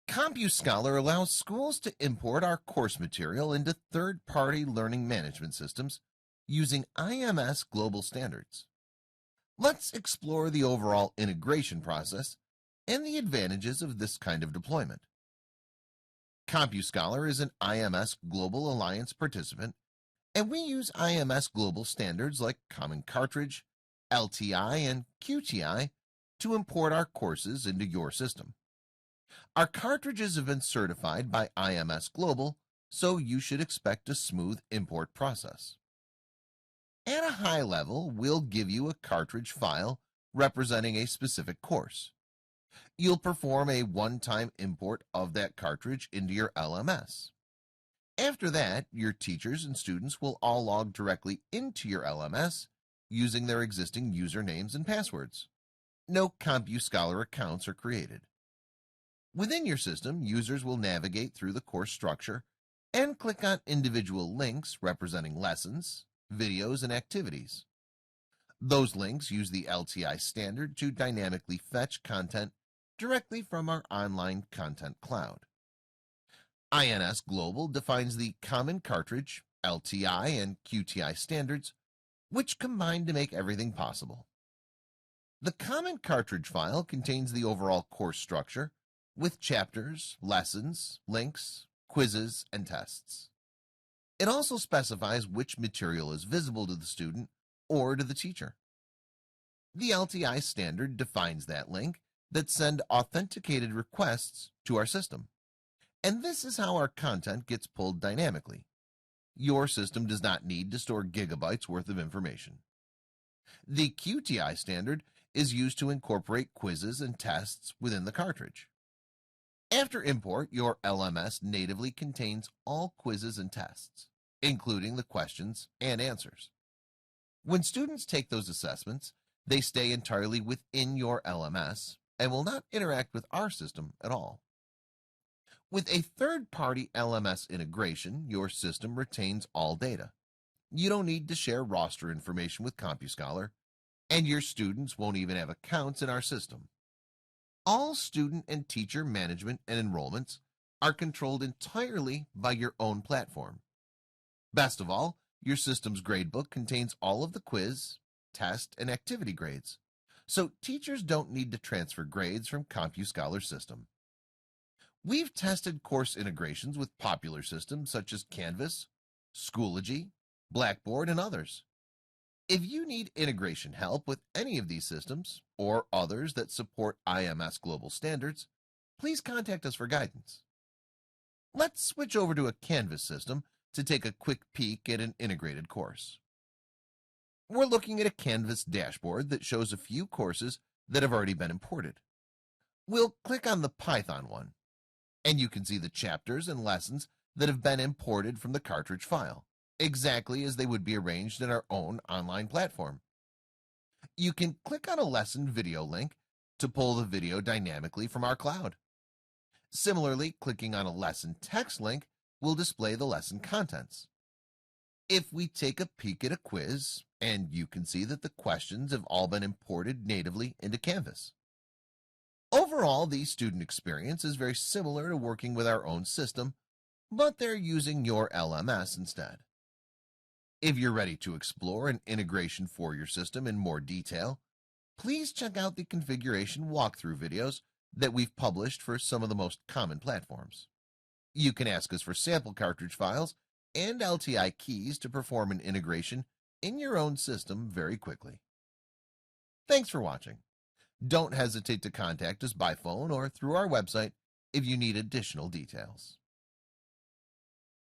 CompuScholar allows schools to import our course material into third-party learning management systems using IMS Global Standards. Let's explore the overall integration process and the advantages of this kind of deployment. CompuScholar is an IMS Global Alliance participant, and we use IMS Global Standards like Common Cartridge, LTI, and QTI to import our courses into your system. Our cartridges have been certified by IMS Global, so you should expect a smooth import process. At a high level, we'll give you a cartridge file representing a specific course. You'll perform a one-time import of that cartridge into your LMS. After that, your teachers and students will all log directly into your LMS using their existing usernames and passwords. No CompuScholar accounts are created. Within your system, users will navigate through the course structure and click on individual links representing lessons, videos, and activities. Those links use the LTI standard to dynamically fetch content directly from our online content cloud. IMS Global defines the Common Cartridge, LTI, and QTI standards, which combine to make everything possible. The Common Cartridge file contains the overall course structure with chapters, lessons, links, quizzes, and tests. It also specifies which material is visible to the student or to the teacher. The LTI standard defines that link that send authenticated requests to our system. And this is how our content gets pulled dynamically. Your system does not need to store gigabytes worth of information. The QTI standard is used to incorporate quizzes and tests within the cartridge. After import, your LMS natively contains all quizzes and tests, including the questions and answers. When students take those assessments, they stay entirely within your LMS and will not interact with our system at all. With a third-party LMS integration, your system retains all data. You don't need to share roster information with CompuScholar, and your students won't even have accounts in our system. All student and teacher management and enrollments are controlled entirely by your own platform. Best of all, your system's gradebook contains all of the quiz, test, and activity grades, so teachers don't need to transfer grades from CompuScholar's system. We've tested course integrations with popular systems such as Canvas, Schoology, Blackboard, and others. If you need integration help with any of these systems or others that support IMS Global Standards, please contact us for guidance. Let's switch over to a Canvas system to take a quick peek at an integrated course. We're looking at a Canvas dashboard that shows a few courses that have already been imported. We'll click on the Python one, and you can see the chapters and lessons that have been imported from the cartridge file, exactly as they would be arranged in our own online platform. You can click on a lesson video link to pull the video dynamically from our cloud. Similarly, clicking on a lesson text link will display the lesson contents. If we take a peek at a quiz, and you can see that the questions have all been imported natively into Canvas. Overall, the student experience is very similar to working with our own system, but they're using your LMS instead. If you're ready to explore an integration for your system in more detail, please check out the configuration walkthrough videos that we've published for some of the most common platforms. You can ask us for sample cartridge files and LTI keys to perform an integration in your own system very quickly. Thanks for watching. Don't hesitate to contact us by phone or through our website if you need additional details.